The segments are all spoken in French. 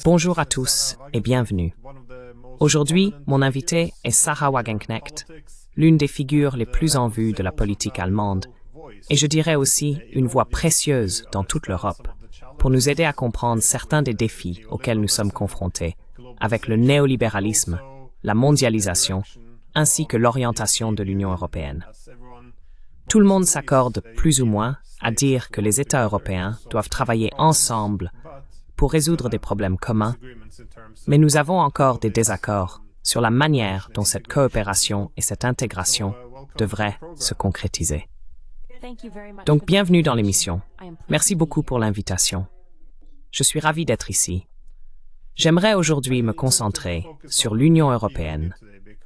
Bonjour à tous et bienvenue. Aujourd'hui, mon invité est Sarah Wagenknecht, l'une des figures les plus en vue de la politique allemande, et je dirais aussi une voix précieuse dans toute l'Europe, pour nous aider à comprendre certains des défis auxquels nous sommes confrontés, avec le néolibéralisme, la mondialisation, ainsi que l'orientation de l'Union européenne. Tout le monde s'accorde plus ou moins à dire que les États européens doivent travailler ensemble pour résoudre des problèmes communs, mais nous avons encore des désaccords sur la manière dont cette coopération et cette intégration devraient se concrétiser. Donc, bienvenue dans l'émission. Merci beaucoup pour l'invitation. Je suis ravi d'être ici. J'aimerais aujourd'hui me concentrer sur l'Union européenne,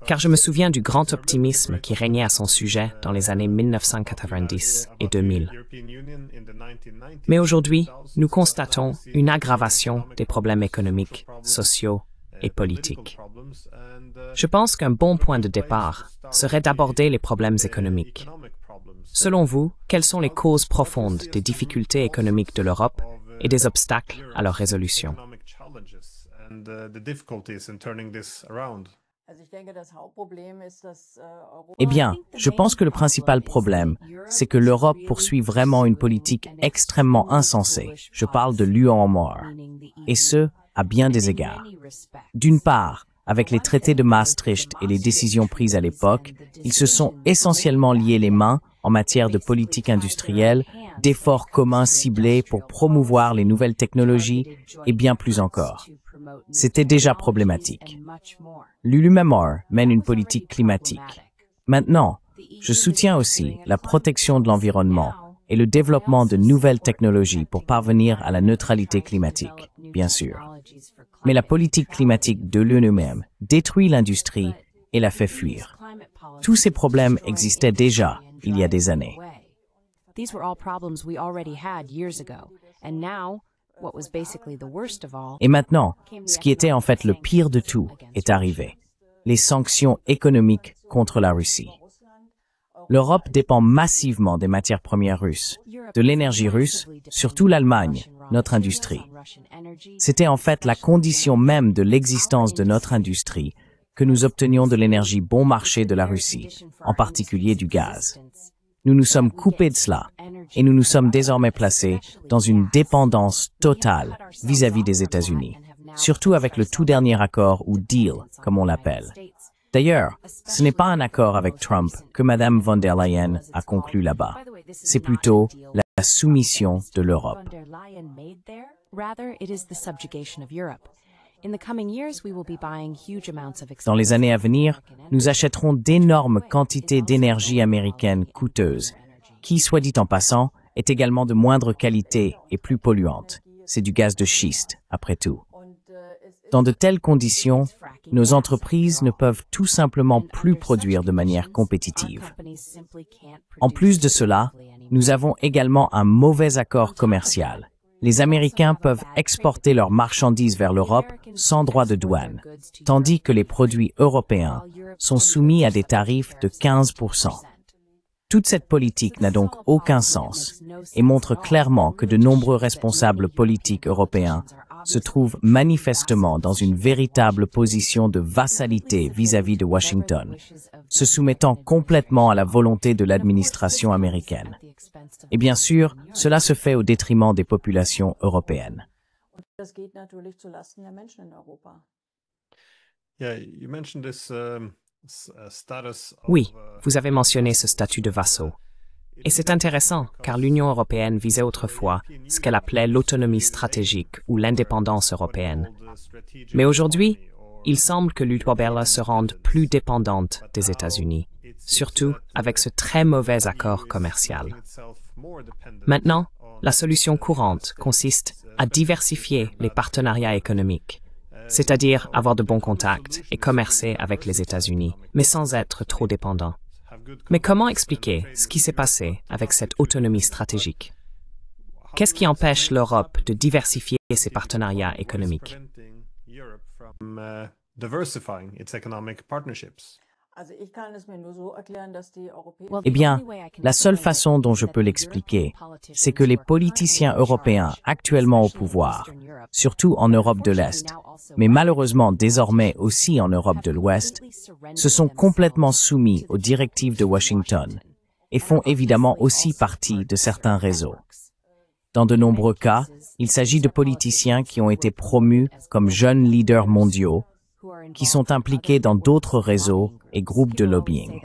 car je me souviens du grand optimisme qui régnait à son sujet dans les années 1990 et 2000. Mais aujourd'hui, nous constatons une aggravation des problèmes économiques, sociaux et politiques. Je pense qu'un bon point de départ serait d'aborder les problèmes économiques. Selon vous, quelles sont les causes profondes des difficultés économiques de l'Europe et des obstacles à leur résolution? Eh bien, je pense que le principal problème, c'est que l'Europe poursuit vraiment une politique extrêmement insensée. Je parle de l'UEMOR, et ce, à bien des égards. D'une part, avec les traités de Maastricht et les décisions prises à l'époque, ils se sont essentiellement liés les mains en matière de politique industrielle, d'efforts communs ciblés pour promouvoir les nouvelles technologies et bien plus encore. C'était déjà problématique. L'UEMOR mène une politique climatique. Maintenant, je soutiens aussi la protection de l'environnement et le développement de nouvelles technologies pour parvenir à la neutralité climatique, bien sûr. Mais la politique climatique de l'UE détruit l'industrie et la fait fuir. Tous ces problèmes existaient déjà il y a des années. Et maintenant, ce qui était en fait le pire de tout est arrivé. Les sanctions économiques contre la Russie. L'Europe dépend massivement des matières premières russes, de l'énergie russe, surtout l'Allemagne, notre industrie. C'était en fait la condition même de l'existence de notre industrie que nous obtenions de l'énergie bon marché de la Russie, en particulier du gaz. Nous nous sommes coupés de cela et nous nous sommes désormais placés dans une dépendance totale vis-à-vis des États-Unis, surtout avec le tout dernier accord ou deal, comme on l'appelle. D'ailleurs, ce n'est pas un accord avec Trump que Mme von der Leyen a conclu là-bas. C'est plutôt la soumission de l'Europe. Dans les années à venir, nous achèterons d'énormes quantités d'énergie américaine coûteuse, qui, soit dit en passant, est également de moindre qualité et plus polluante. C'est du gaz de schiste, après tout. Dans de telles conditions, nos entreprises ne peuvent tout simplement plus produire de manière compétitive. En plus de cela, nous avons également un mauvais accord commercial. Les Américains peuvent exporter leurs marchandises vers l'Europe sans droit de douane, tandis que les produits européens sont soumis à des tarifs de 15%. Toute cette politique n'a donc aucun sens et montre clairement que de nombreux responsables politiques européens se trouvent manifestement dans une véritable position de vassalité vis-à-vis de Washington, se soumettant complètement à la volonté de l'administration américaine. Et bien sûr, cela se fait au détriment des populations européennes. Oui, vous avez mentionné ce statut de vassaux. Et c'est intéressant, car l'Union européenne visait autrefois ce qu'elle appelait l'autonomie stratégique ou l'indépendance européenne. Mais aujourd'hui, il semble que l'UE se rende plus dépendante des États-Unis, surtout avec ce très mauvais accord commercial. Maintenant, la solution courante consiste à diversifier les partenariats économiques, c'est-à-dire avoir de bons contacts et commercer avec les États-Unis, mais sans être trop dépendant. Mais comment expliquer ce qui s'est passé avec cette autonomie stratégique? Qu'est-ce qui empêche l'Europe de diversifier ses partenariats économiques? Eh bien, la seule façon dont je peux l'expliquer, c'est que les politiciens européens actuellement au pouvoir, surtout en Europe de l'Est, mais malheureusement désormais aussi en Europe de l'Ouest, se sont complètement soumis aux directives de Washington et font évidemment aussi partie de certains réseaux. Dans de nombreux cas, il s'agit de politiciens qui ont été promus comme jeunes leaders mondiaux, qui sont impliqués dans d'autres réseaux et groupes de lobbying.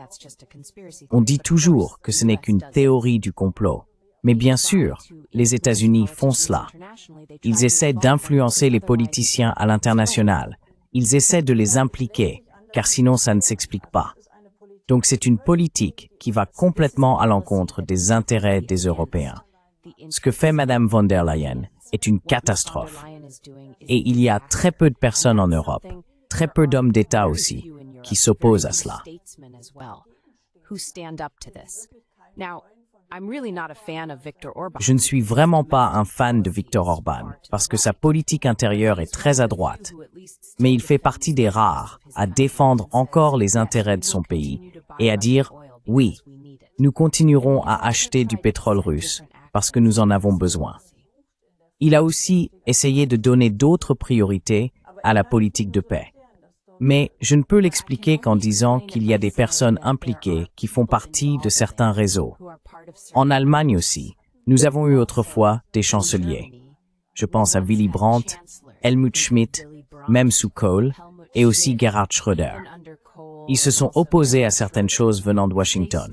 On dit toujours que ce n'est qu'une théorie du complot. Mais bien sûr, les États-Unis font cela. Ils essaient d'influencer les politiciens à l'international. Ils essaient de les impliquer, car sinon ça ne s'explique pas. Donc c'est une politique qui va complètement à l'encontre des intérêts des Européens. Ce que fait Madame von der Leyen est une catastrophe. Et il y a très peu de personnes en Europe, très peu d'hommes d'État aussi, qui s'opposent à cela. Je ne suis vraiment pas un fan de Viktor Orban, parce que sa politique intérieure est très à droite. Mais il fait partie des rares à défendre encore les intérêts de son pays et à dire « oui, nous continuerons à acheter du pétrole russe parce que nous en avons besoin ». Il a aussi essayé de donner d'autres priorités à la politique de paix. Mais je ne peux l'expliquer qu'en disant qu'il y a des personnes impliquées qui font partie de certains réseaux. En Allemagne aussi, nous avons eu autrefois des chanceliers. Je pense à Willy Brandt, Helmut Schmidt, même sous Kohl, et aussi Gerhard Schröder. Ils se sont opposés à certaines choses venant de Washington.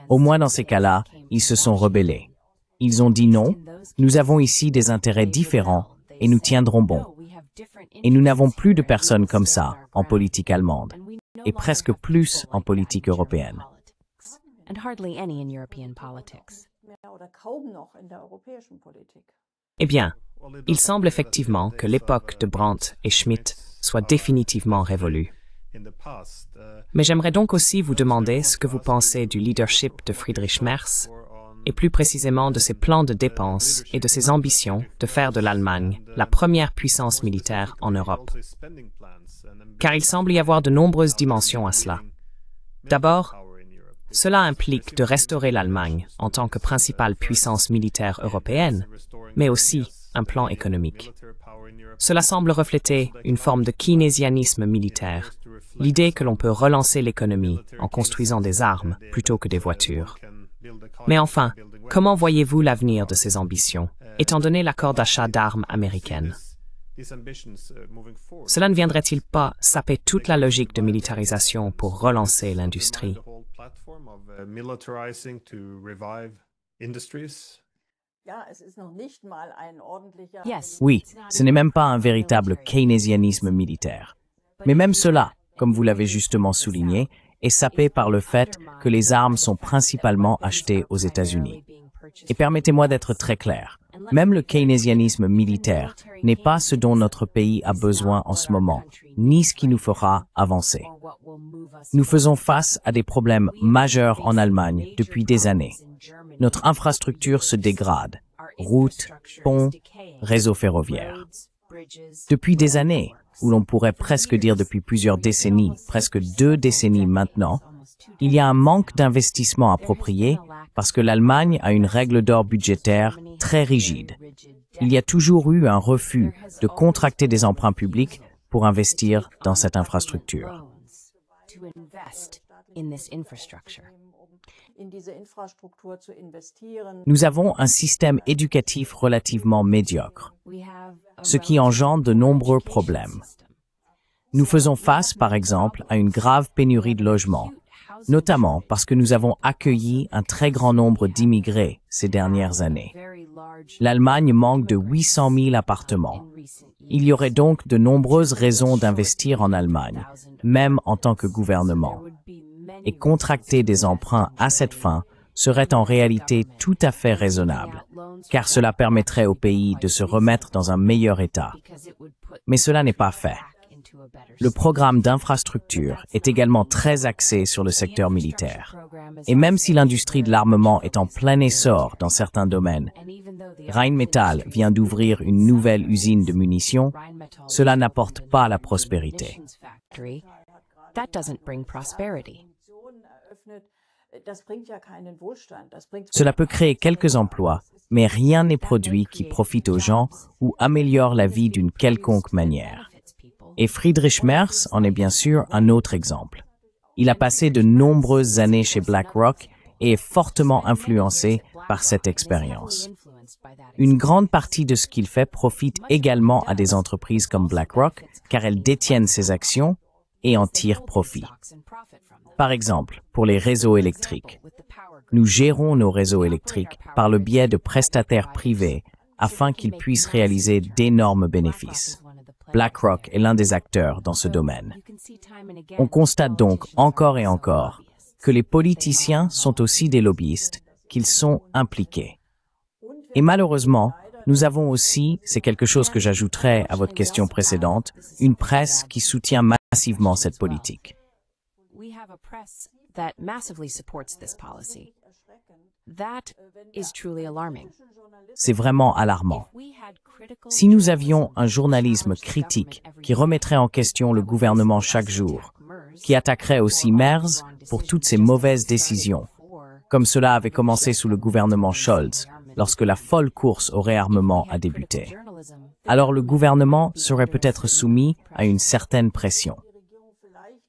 Au moins dans ces cas-là, ils se sont rebellés. Ils ont dit non, nous avons ici des intérêts différents et nous tiendrons bon. Et nous n'avons plus de personnes comme ça en politique allemande, et presque plus en politique européenne. Eh bien, il semble effectivement que l'époque de Brandt et Schmidt soit définitivement révolue. Mais j'aimerais donc aussi vous demander ce que vous pensez du leadership de Friedrich Merz, et plus précisément de ses plans de dépenses et de ses ambitions de faire de l'Allemagne la première puissance militaire en Europe. Car il semble y avoir de nombreuses dimensions à cela. D'abord, cela implique de restaurer l'Allemagne en tant que principale puissance militaire européenne, mais aussi un plan économique. Cela semble refléter une forme de keynésianisme militaire, l'idée que l'on peut relancer l'économie en construisant des armes plutôt que des voitures. Mais enfin, comment voyez-vous l'avenir de ces ambitions, étant donné l'accord d'achat d'armes américaines? Cela ne viendrait-il pas saper toute la logique de militarisation pour relancer l'industrie? Oui, ce n'est même pas un véritable keynésianisme militaire. Mais même cela, comme vous l'avez justement souligné, est sapé par le fait que les armes sont principalement achetées aux États-Unis. Et permettez-moi d'être très clair, même le keynésianisme militaire n'est pas ce dont notre pays a besoin en ce moment, ni ce qui nous fera avancer. Nous faisons face à des problèmes majeurs en Allemagne depuis des années. Notre infrastructure se dégrade, routes, ponts, réseaux ferroviaires. Depuis des années, ou l'on pourrait presque dire depuis plusieurs décennies, presque 2 décennies maintenant, il y a un manque d'investissement approprié parce que l'Allemagne a une règle d'or budgétaire très rigide. Il y a toujours eu un refus de contracter des emprunts publics pour investir dans cette infrastructure. Nous avons un système éducatif relativement médiocre, ce qui engendre de nombreux problèmes. Nous faisons face, par exemple, à une grave pénurie de logements, notamment parce que nous avons accueilli un très grand nombre d'immigrés ces dernières années. L'Allemagne manque de 800 000 appartements. Il y aurait donc de nombreuses raisons d'investir en Allemagne, même en tant que gouvernement. Et contracter des emprunts à cette fin serait en réalité tout à fait raisonnable, car cela permettrait au pays de se remettre dans un meilleur état. Mais cela n'est pas fait. Le programme d'infrastructure est également très axé sur le secteur militaire. Et même si l'industrie de l'armement est en plein essor dans certains domaines, Rheinmetall vient d'ouvrir une nouvelle usine de munitions, cela n'apporte pas la prospérité. That doesn't bring prosperity. Cela peut créer quelques emplois, mais rien n'est produit qui profite aux gens ou améliore la vie d'une quelconque manière. Et Friedrich Merz en est bien sûr un autre exemple. Il a passé de nombreuses années chez BlackRock et est fortement influencé par cette expérience. Une grande partie de ce qu'il fait profite également à des entreprises comme BlackRock car elles détiennent ses actions et en tirent profit. Par exemple, pour les réseaux électriques. Nous gérons nos réseaux électriques par le biais de prestataires privés afin qu'ils puissent réaliser d'énormes bénéfices. BlackRock est l'un des acteurs dans ce domaine. On constate donc encore et encore que les politiciens sont aussi des lobbyistes, qu'ils sont impliqués. Et malheureusement, nous avons aussi, c'est quelque chose que j'ajouterai à votre question précédente, une presse qui soutient massivement cette politique. That massively supports this policy. That is truly alarming. C'est vraiment alarmant. Si nous avions un journalisme critique qui remettrait en question le gouvernement chaque jour, qui attaquerait aussi Merz pour toutes ses mauvaises décisions, comme cela avait commencé sous le gouvernement Scholz, lorsque la folle course au réarmement a débuté, alors le gouvernement serait peut-être soumis à une certaine pression.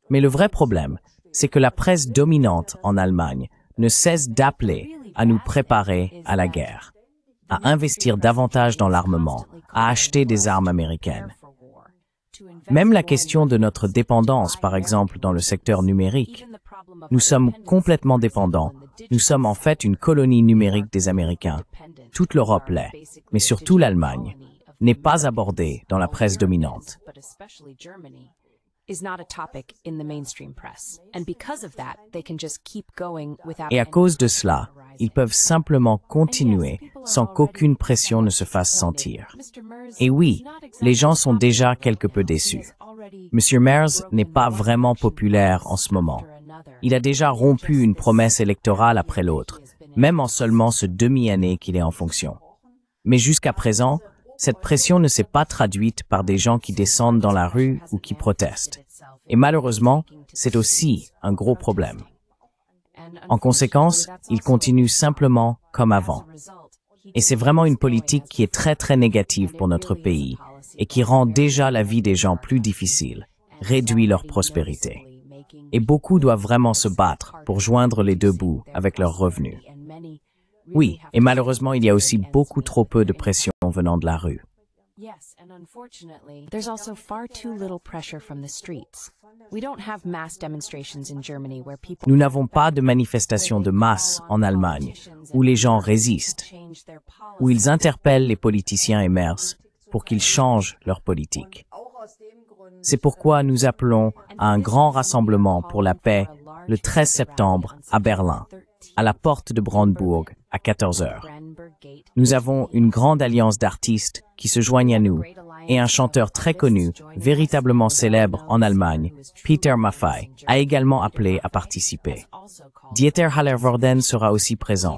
Mais le vrai problème, c'est que la presse dominante en Allemagne ne cesse d'appeler à nous préparer à la guerre, à investir davantage dans l'armement, à acheter des armes américaines. Même la question de notre dépendance, par exemple dans le secteur numérique, nous sommes complètement dépendants. Nous sommes en fait une colonie numérique des Américains. Toute l'Europe l'est, mais surtout l'Allemagne, n'est pas abordée dans la presse dominante. Et à cause de cela, ils peuvent simplement continuer sans qu'aucune pression ne se fasse sentir. Et oui, les gens sont déjà quelque peu déçus. M. Merz n'est pas vraiment populaire en ce moment. Il a déjà rompu une promesse électorale après l'autre, même en seulement ce demi-année qu'il est en fonction. Mais jusqu'à présent, cette pression ne s'est pas traduite par des gens qui descendent dans la rue ou qui protestent. Et malheureusement, c'est aussi un gros problème. En conséquence, il continue simplement comme avant. Et c'est vraiment une politique qui est très négative pour notre pays et qui rend déjà la vie des gens plus difficile, réduit leur prospérité. Et beaucoup doivent vraiment se battre pour joindre les deux bouts avec leurs revenus. Oui, et malheureusement, il y a aussi beaucoup trop peu de pression venant de la rue. Yes, and unfortunately, there's also far too little pressure from the streets. We don't have mass demonstrations in Germany where people... Nous n'avons pas de manifestations de masse en Allemagne où les gens résistent, où ils interpellent les politiciens et Merz pour qu'ils changent leur politique. C'est pourquoi nous appelons à un grand rassemblement pour la paix le 13 septembre à Berlin, à la porte de Brandebourg, à 14 heures. Nous avons une grande alliance d'artistes qui se joignent à nous et un chanteur très connu, véritablement célèbre en Allemagne, Peter Maffay, a également appelé à participer. Dieter Hallervorden sera aussi présent.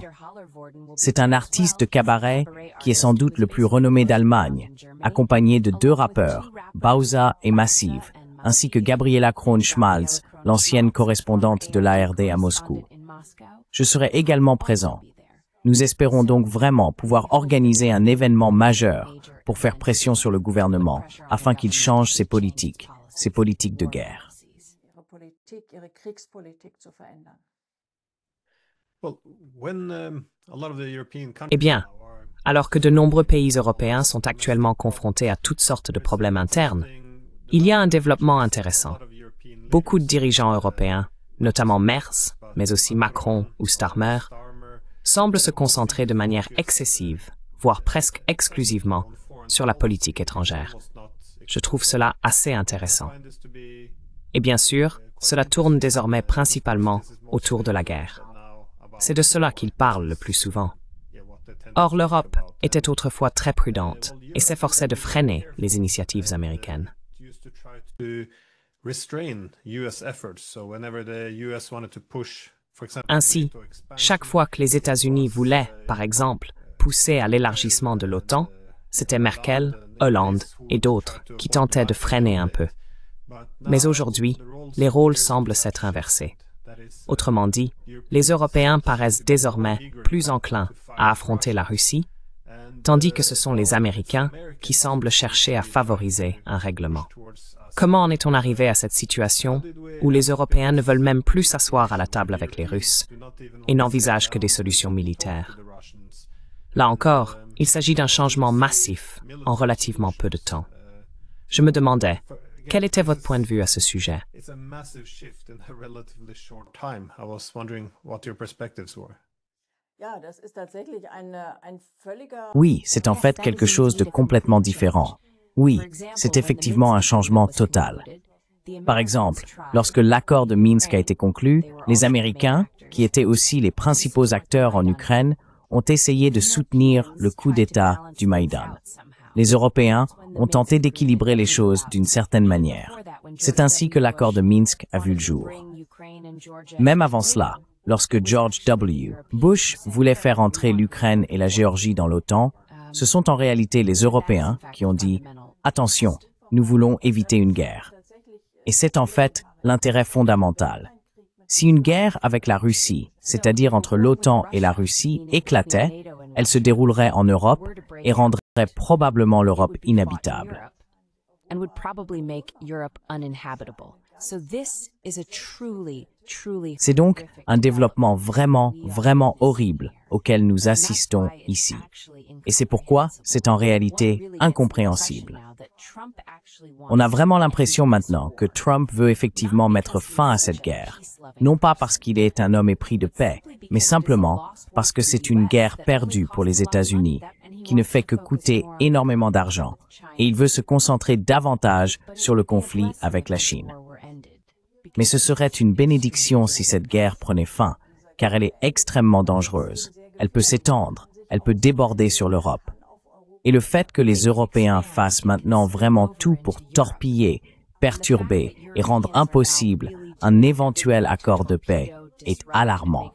C'est un artiste de cabaret qui est sans doute le plus renommé d'Allemagne, accompagné de 2 rappeurs, Bauza et Massive, ainsi que Gabriela Krohn-Schmalz, l'ancienne correspondante de l'ARD à Moscou. Je serai également présent. Nous espérons donc vraiment pouvoir organiser un événement majeur pour faire pression sur le gouvernement afin qu'il change ses politiques de guerre. Eh bien, alors que de nombreux pays européens sont actuellement confrontés à toutes sortes de problèmes internes, il y a un développement intéressant. Beaucoup de dirigeants européens, notamment Merz, mais aussi Macron ou Starmer, semblent se concentrer de manière excessive, voire presque exclusivement, sur la politique étrangère. Je trouve cela assez intéressant. Et bien sûr, cela tourne désormais principalement autour de la guerre. C'est de cela qu'ils parlent le plus souvent. Or, l'Europe était autrefois très prudente et s'efforçait de freiner les initiatives américaines. Ainsi, chaque fois que les États-Unis voulaient, par exemple, pousser à l'élargissement de l'OTAN, c'était Merkel, Hollande et d'autres qui tentaient de freiner un peu. Mais aujourd'hui, les rôles semblent s'être inversés. Autrement dit, les Européens paraissent désormais plus enclins à affronter la Russie, tandis que ce sont les Américains qui semblent chercher à favoriser un règlement. Comment en est-on arrivé à cette situation où les Européens ne veulent même plus s'asseoir à la table avec les Russes et n'envisagent que des solutions militaires? Là encore, il s'agit d'un changement massif en relativement peu de temps. Je me demandais, quel était votre point de vue à ce sujet? Oui, c'est en fait quelque chose de complètement différent. Oui, c'est effectivement un changement total. Par exemple, lorsque l'accord de Minsk a été conclu, les Américains, qui étaient aussi les principaux acteurs en Ukraine, ont essayé de soutenir le coup d'État du Maïdan. Les Européens ont tenté d'équilibrer les choses d'une certaine manière. C'est ainsi que l'accord de Minsk a vu le jour. Même avant cela, lorsque George W. Bush voulait faire entrer l'Ukraine et la Géorgie dans l'OTAN, ce sont en réalité les Européens qui ont dit « Attention, nous voulons éviter une guerre ». Et c'est en fait l'intérêt fondamental. Si une guerre avec la Russie, c'est-à-dire entre l'OTAN et la Russie, éclatait, elle se déroulerait en Europe et rendrait probablement l'Europe inhabitable. C'est donc un développement vraiment horrible auquel nous assistons ici. Et c'est pourquoi c'est en réalité incompréhensible. On a vraiment l'impression maintenant que Trump veut effectivement mettre fin à cette guerre, non pas parce qu'il est un homme épris de paix, mais simplement parce que c'est une guerre perdue pour les États-Unis, qui ne fait que coûter énormément d'argent, et il veut se concentrer davantage sur le conflit avec la Chine. Mais ce serait une bénédiction si cette guerre prenait fin, car elle est extrêmement dangereuse. Elle peut s'étendre, elle peut déborder sur l'Europe. Et le fait que les Européens fassent maintenant vraiment tout pour torpiller, perturber et rendre impossible un éventuel accord de paix est alarmant.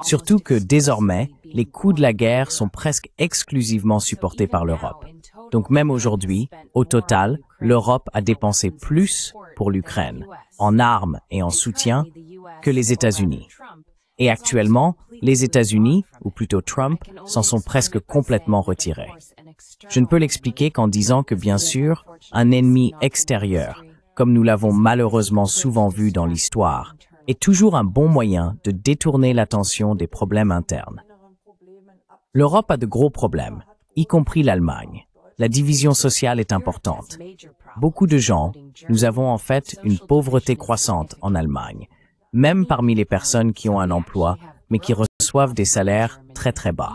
Surtout que désormais, les coûts de la guerre sont presque exclusivement supportés par l'Europe. Donc même aujourd'hui, au total, l'Europe a dépensé plus pour l'Ukraine, en armes et en soutien, que les États-Unis. Et actuellement, les États-Unis, ou plutôt Trump, s'en sont presque complètement retirés. Je ne peux l'expliquer qu'en disant que bien sûr, un ennemi extérieur, comme nous l'avons malheureusement souvent vu dans l'histoire, est toujours un bon moyen de détourner l'attention des problèmes internes. L'Europe a de gros problèmes, y compris l'Allemagne. La division sociale est importante. Beaucoup de gens, nous avons en fait une pauvreté croissante en Allemagne, même parmi les personnes qui ont un emploi, mais qui reçoivent des salaires très bas.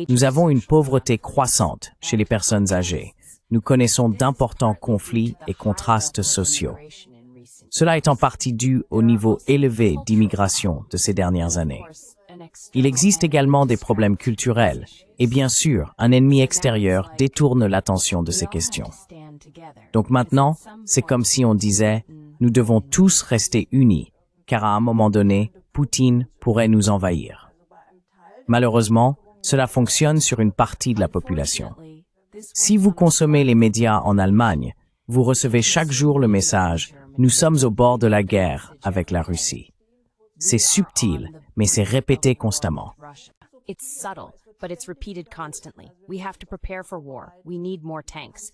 Nous avons une pauvreté croissante chez les personnes âgées. Nous connaissons d'importants conflits et contrastes sociaux. Cela est en partie dû au niveau élevé d'immigration de ces dernières années. Il existe également des problèmes culturels, et bien sûr, un ennemi extérieur détourne l'attention de ces questions. Donc maintenant, c'est comme si on disait, nous devons tous rester unis, car à un moment donné, Poutine pourrait nous envahir. Malheureusement, cela fonctionne sur une partie de la population. Si vous consommez les médias en Allemagne, vous recevez chaque jour le message « Nous sommes au bord de la guerre avec la Russie ». C'est subtil, mais c'est répété constamment.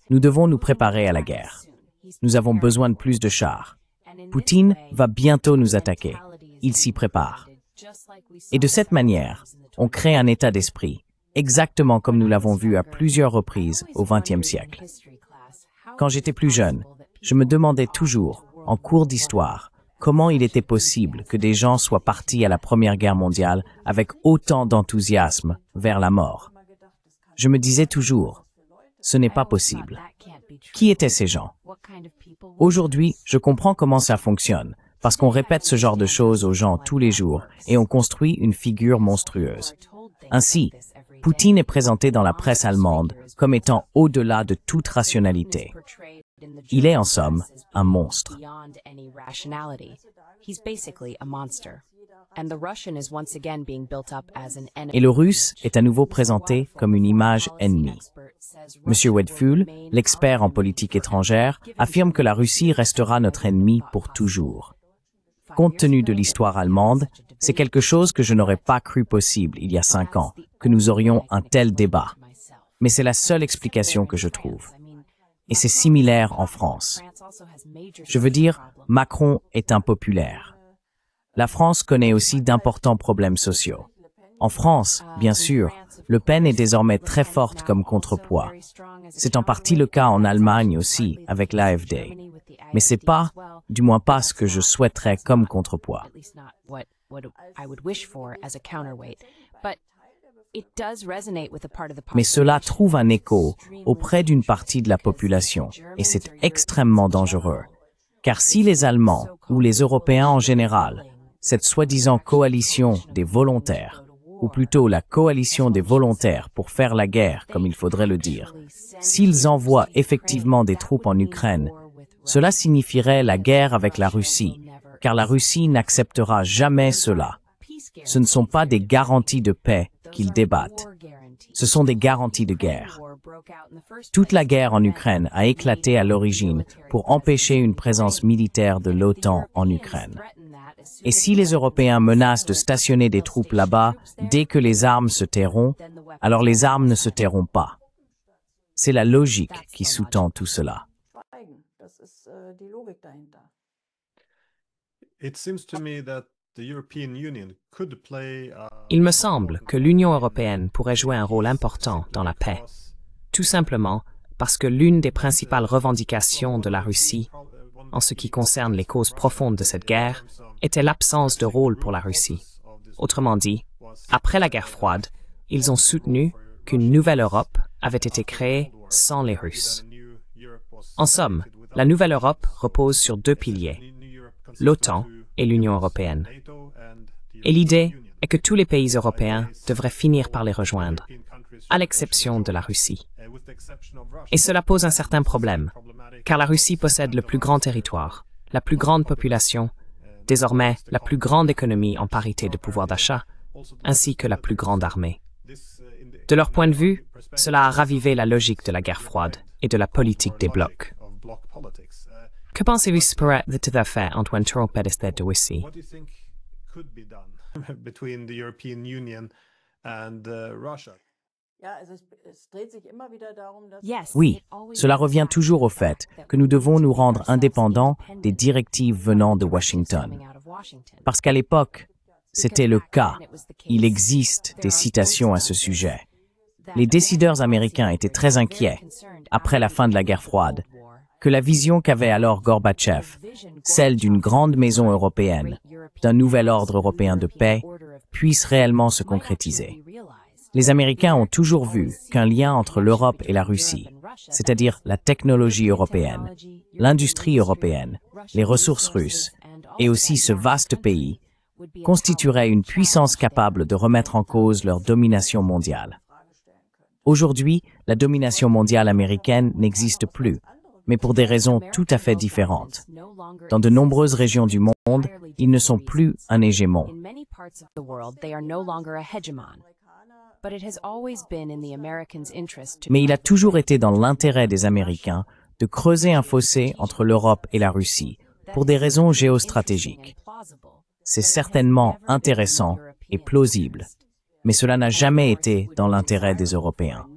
Nous devons nous préparer à la guerre. Nous avons besoin de plus de chars. Poutine va bientôt nous attaquer. Il s'y prépare. Et de cette manière, on crée un état d'esprit, exactement comme nous l'avons vu à plusieurs reprises au XXe siècle. Quand j'étais plus jeune, je me demandais toujours, en cours d'histoire, comment il était possible que des gens soient partis à la Première Guerre mondiale avec autant d'enthousiasme vers la mort. Je me disais toujours, ce n'est pas possible. Qui étaient ces gens? Aujourd'hui, je comprends comment ça fonctionne, parce qu'on répète ce genre de choses aux gens tous les jours et on construit une figure monstrueuse. Ainsi, Poutine est présenté dans la presse allemande comme étant au-delà de toute rationalité. Il est en somme un monstre. Et le russe est à nouveau présenté comme une image ennemie. Monsieur Wedfull, l'expert en politique étrangère, affirme que la Russie restera notre ennemi pour toujours. Compte tenu de l'histoire allemande, c'est quelque chose que je n'aurais pas cru possible il y a 5 ans, que nous aurions un tel débat. Mais c'est la seule explication que je trouve. Et c'est similaire en France. Je veux dire, Macron est impopulaire. La France connaît aussi d'importants problèmes sociaux. En France, bien sûr, Le Pen est désormais très forte comme contrepoids. C'est en partie le cas en Allemagne aussi, avec l'AfD. Mais c'est pas, du moins pas ce que je souhaiterais comme contrepoids. Mais cela trouve un écho auprès d'une partie de la population, et c'est extrêmement dangereux. Car si les Allemands, ou les Européens en général, cette soi-disant coalition des volontaires, ou plutôt la coalition des volontaires pour faire la guerre, comme il faudrait le dire, s'ils envoient effectivement des troupes en Ukraine, cela signifierait la guerre avec la Russie, car la Russie n'acceptera jamais cela. Ce ne sont pas des garanties de paix qu'ils débattent. Ce sont des garanties de guerre. Toute la guerre en Ukraine a éclaté à l'origine pour empêcher une présence militaire de l'OTAN en Ukraine. Et si les Européens menacent de stationner des troupes là-bas dès que les armes se tairont, alors les armes ne se tairont pas. C'est la logique qui sous-tend tout cela. Il me semble que l'Union européenne pourrait jouer un rôle important dans la paix, tout simplement parce que l'une des principales revendications de la Russie, en ce qui concerne les causes profondes de cette guerre, était l'absence de rôle pour la Russie. Autrement dit, après la guerre froide, ils ont soutenu qu'une nouvelle Europe avait été créée sans les Russes. En somme, la nouvelle Europe repose sur 2 piliers, l'OTAN et l'Union européenne. Et l'idée est que tous les pays européens devraient finir par les rejoindre, à l'exception de la Russie. Et cela pose un certain problème, car la Russie possède le plus grand territoire, la plus grande population, désormais la plus grande économie en parité de pouvoir d'achat, ainsi que la plus grande armée. De leur point de vue, cela a ravivé la logique de la guerre froide et de la politique des blocs. Que pensez-vous se pourrait être fait entre Trump et cette Russie? Oui, cela revient toujours au fait que nous devons nous rendre indépendants des directives venant de Washington. Parce qu'à l'époque, c'était le cas. Il existe des citations à ce sujet. Les décideurs américains étaient très inquiets, après la fin de la guerre froide, que la vision qu'avait alors Gorbatchev, celle d'une grande maison européenne, d'un nouvel ordre européen de paix, puisse réellement se concrétiser. Les Américains ont toujours vu qu'un lien entre l'Europe et la Russie, c'est-à-dire la technologie européenne, l'industrie européenne, les ressources russes, et aussi ce vaste pays, constituerait une puissance capable de remettre en cause leur domination mondiale. Aujourd'hui, la domination mondiale américaine n'existe plus, mais pour des raisons tout à fait différentes. Dans de nombreuses régions du monde, ils ne sont plus un hégémon. Mais il a toujours été dans l'intérêt des Américains de creuser un fossé entre l'Europe et la Russie, pour des raisons géostratégiques. C'est certainement intéressant et plausible, mais cela n'a jamais été dans l'intérêt des Européens.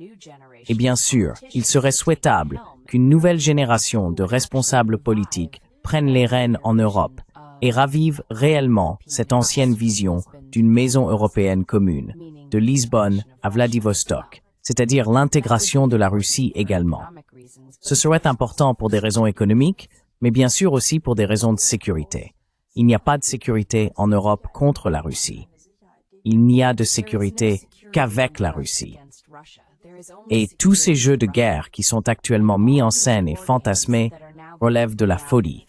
Et bien sûr, il serait souhaitable qu'une nouvelle génération de responsables politiques prenne les rênes en Europe et ravive réellement cette ancienne vision d'une maison européenne commune, de Lisbonne à Vladivostok, c'est-à-dire l'intégration de la Russie également. Ce serait important pour des raisons économiques, mais bien sûr aussi pour des raisons de sécurité. Il n'y a pas de sécurité en Europe contre la Russie. Il n'y a de sécurité qu'avec la Russie. Et tous ces jeux de guerre qui sont actuellement mis en scène et fantasmés relèvent de la folie.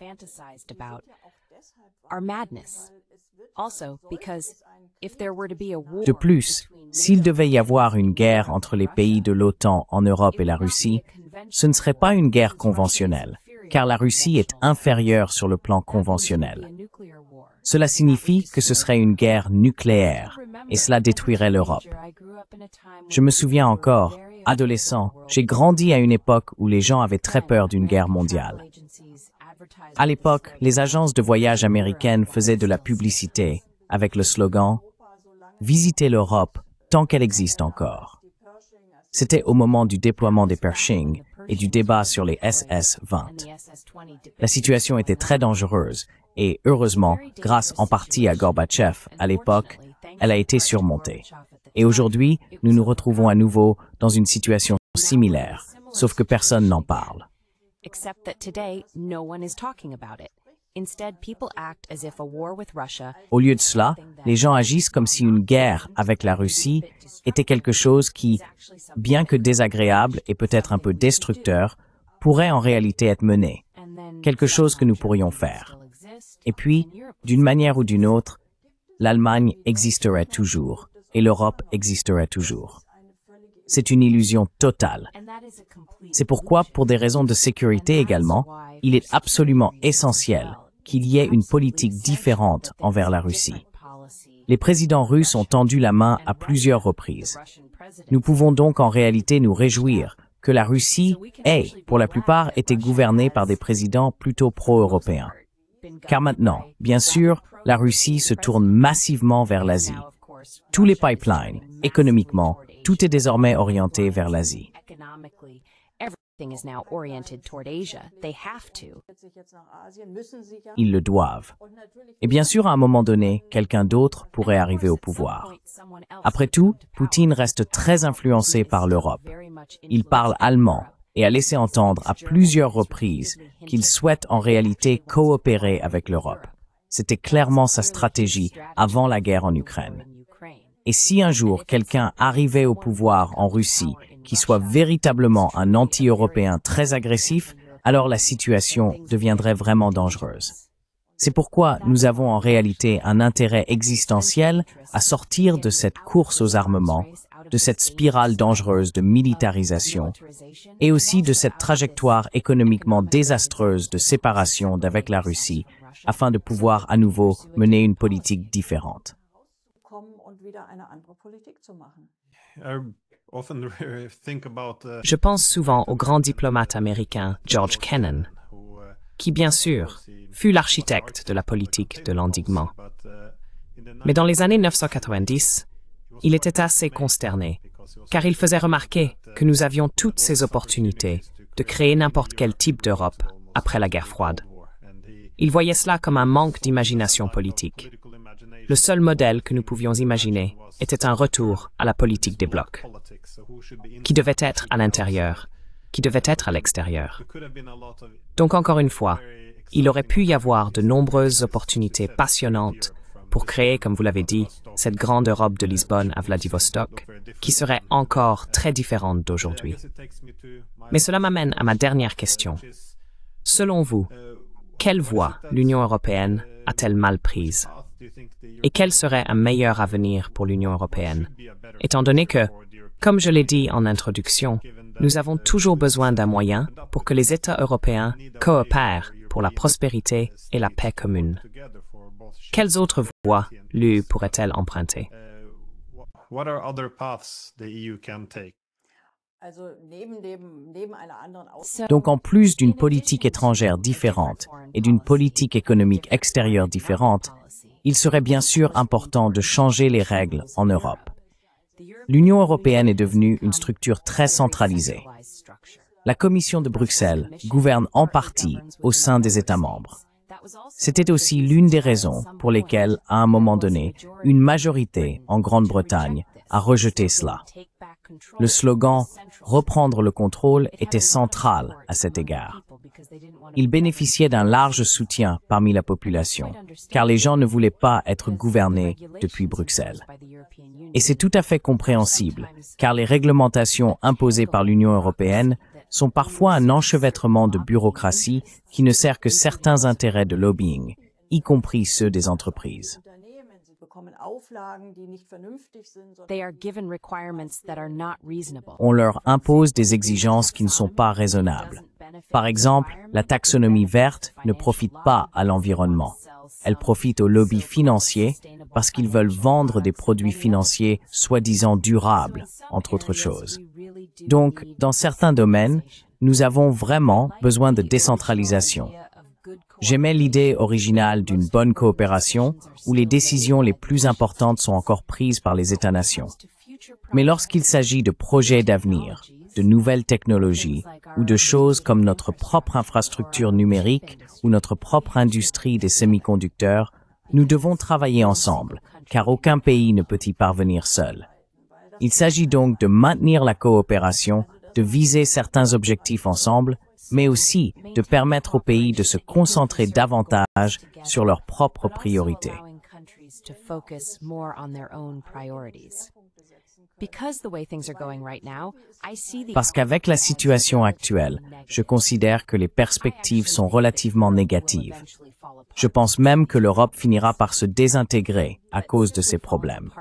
De plus, s'il devait y avoir une guerre entre les pays de l'OTAN en Europe et la Russie, ce ne serait pas une guerre conventionnelle, car la Russie est inférieure sur le plan conventionnel. Cela signifie que ce serait une guerre nucléaire et cela détruirait l'Europe. Je me souviens encore, adolescent, j'ai grandi à une époque où les gens avaient très peur d'une guerre mondiale. À l'époque, les agences de voyage américaines faisaient de la publicité avec le slogan « Visitez l'Europe tant qu'elle existe encore ». C'était au moment du déploiement des Pershing et du débat sur les SS-20. La situation était très dangereuse et, heureusement, grâce en partie à Gorbatchev à l'époque, elle a été surmontée. Et aujourd'hui, nous nous retrouvons à nouveau dans une situation similaire, sauf que personne n'en parle. Except that today, no one is talking about it. Instead, people act as if a war with Russia. Au lieu de cela, les gens agissent comme si une guerre avec la Russie était quelque chose qui, bien que désagréable et peut-être un peu destructeur, pourrait en réalité être mené, quelque chose que nous pourrions faire. Et puis, d'une manière ou d'une autre, l'Allemagne existerait toujours et l'Europe existerait toujours. C'est une illusion totale. C'est pourquoi, pour des raisons de sécurité également, il est absolument essentiel qu'il y ait une politique différente envers la Russie. Les présidents russes ont tendu la main à plusieurs reprises. Nous pouvons donc en réalité nous réjouir que la Russie ait, pour la plupart, été gouvernée par des présidents plutôt pro-européens. Car maintenant, bien sûr, la Russie se tourne massivement vers l'Asie. Tous les pipelines, économiquement, tout est désormais orienté vers l'Asie. Ils le doivent. Et bien sûr, à un moment donné, quelqu'un d'autre pourrait arriver au pouvoir. Après tout, Poutine reste très influencé par l'Europe. Il parle allemand et a laissé entendre à plusieurs reprises qu'il souhaite en réalité coopérer avec l'Europe. C'était clairement sa stratégie avant la guerre en Ukraine. Et si un jour quelqu'un arrivait au pouvoir en Russie qui soit véritablement un anti-européen très agressif, alors la situation deviendrait vraiment dangereuse. C'est pourquoi nous avons en réalité un intérêt existentiel à sortir de cette course aux armements, de cette spirale dangereuse de militarisation et aussi de cette trajectoire économiquement désastreuse de séparation d'avec la Russie afin de pouvoir à nouveau mener une politique différente. Je pense souvent au grand diplomate américain George Kennan, qui bien sûr fut l'architecte de la politique de l'endiguement. Mais dans les années 1990, il était assez consterné, car il faisait remarquer que nous avions toutes ces opportunités de créer n'importe quel type d'Europe après la guerre froide. Il voyait cela comme un manque d'imagination politique. Le seul modèle que nous pouvions imaginer était un retour à la politique des blocs, qui devait être à l'intérieur, qui devait être à l'extérieur. Donc encore une fois, il aurait pu y avoir de nombreuses opportunités passionnantes pour créer, comme vous l'avez dit, cette grande Europe de Lisbonne à Vladivostok, qui serait encore très différente d'aujourd'hui. Mais cela m'amène à ma dernière question. Selon vous, quelle voie l'Union européenne a-t-elle mal prise? Et quel serait un meilleur avenir pour l'Union européenne, étant donné que, comme je l'ai dit en introduction, nous avons toujours besoin d'un moyen pour que les États européens coopèrent pour la prospérité et la paix commune. Quelles autres voies l'UE pourrait-elle emprunter? Donc en plus d'une politique étrangère différente et d'une politique économique extérieure différente, il serait bien sûr important de changer les règles en Europe. L'Union européenne est devenue une structure très centralisée. La Commission de Bruxelles gouverne en partie au sein des États membres. C'était aussi l'une des raisons pour lesquelles, à un moment donné, une majorité en Grande-Bretagne a rejeté cela. Le slogan « Reprendre le contrôle » était central à cet égard. Il bénéficiait d'un large soutien parmi la population, car les gens ne voulaient pas être gouvernés depuis Bruxelles. Et c'est tout à fait compréhensible, car les réglementations imposées par l'Union européenne sont parfois un enchevêtrement de bureaucratie qui ne sert que certains intérêts de lobbying, y compris ceux des entreprises. On leur impose des exigences qui ne sont pas raisonnables. Par exemple, la taxonomie verte ne profite pas à l'environnement. Elle profite aux lobbies financiers parce qu'ils veulent vendre des produits financiers soi-disant durables, entre autres choses. Donc, dans certains domaines, nous avons vraiment besoin de décentralisation. J'aimais l'idée originale d'une bonne coopération où les décisions les plus importantes sont encore prises par les États-nations. Mais lorsqu'il s'agit de projets d'avenir, de nouvelles technologies ou de choses comme notre propre infrastructure numérique ou notre propre industrie des semi-conducteurs, nous devons travailler ensemble, car aucun pays ne peut y parvenir seul. Il s'agit donc de maintenir la coopération, de viser certains objectifs ensemble, mais aussi de permettre aux pays de se concentrer davantage sur leurs propres priorités. Parce qu'avec la situation actuelle, je considère que les perspectives sont relativement négatives. Je pense même que l'Europe finira par se désintégrer à cause de ces problèmes.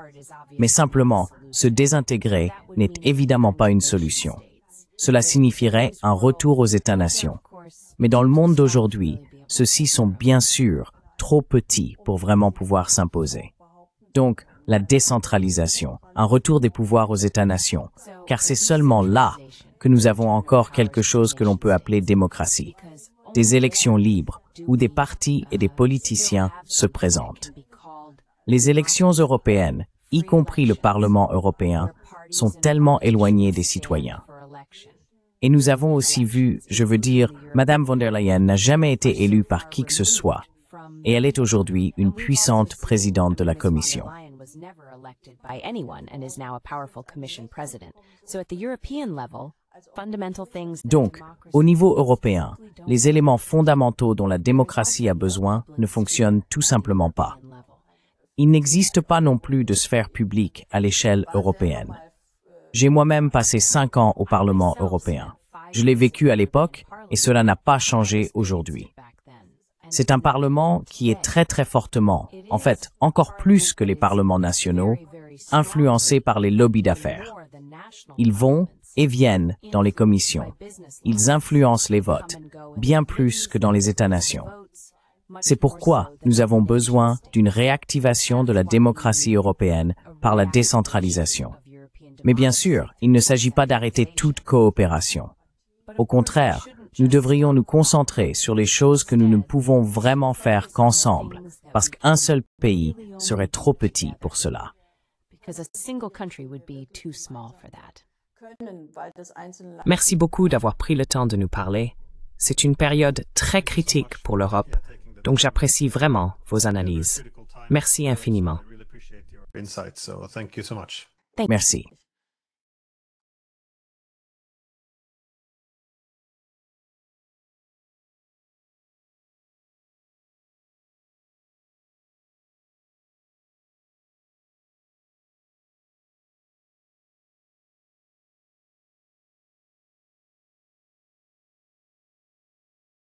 Mais simplement, se désintégrer n'est évidemment pas une solution. Cela signifierait un retour aux États-nations. Mais dans le monde d'aujourd'hui, ceux-ci sont bien sûr trop petits pour vraiment pouvoir s'imposer. Donc, la décentralisation, un retour des pouvoirs aux États-nations, car c'est seulement là que nous avons encore quelque chose que l'on peut appeler démocratie. Des élections libres, où des partis et des politiciens se présentent. Les élections européennes, y compris le Parlement européen, sont tellement éloignées des citoyens. Et nous avons aussi vu, je veux dire, Madame von der Leyen n'a jamais été élue par qui que ce soit, et elle est aujourd'hui une puissante présidente de la Commission. Donc, au niveau européen, les éléments fondamentaux dont la démocratie a besoin ne fonctionnent tout simplement pas. Il n'existe pas non plus de sphère publique à l'échelle européenne. J'ai moi-même passé 5 ans au Parlement européen. Je l'ai vécu à l'époque et cela n'a pas changé aujourd'hui. C'est un Parlement qui est très fortement, en fait encore plus que les parlements nationaux, influencé par les lobbies d'affaires. Ils vont et viennent dans les commissions. Ils influencent les votes, bien plus que dans les États-nations. C'est pourquoi nous avons besoin d'une réactivation de la démocratie européenne par la décentralisation. Mais bien sûr, il ne s'agit pas d'arrêter toute coopération. Au contraire, nous devrions nous concentrer sur les choses que nous ne pouvons vraiment faire qu'ensemble, parce qu'un seul pays serait trop petit pour cela. Merci beaucoup d'avoir pris le temps de nous parler. C'est une période très critique pour l'Europe, donc j'apprécie vraiment vos analyses. Merci infiniment. Merci.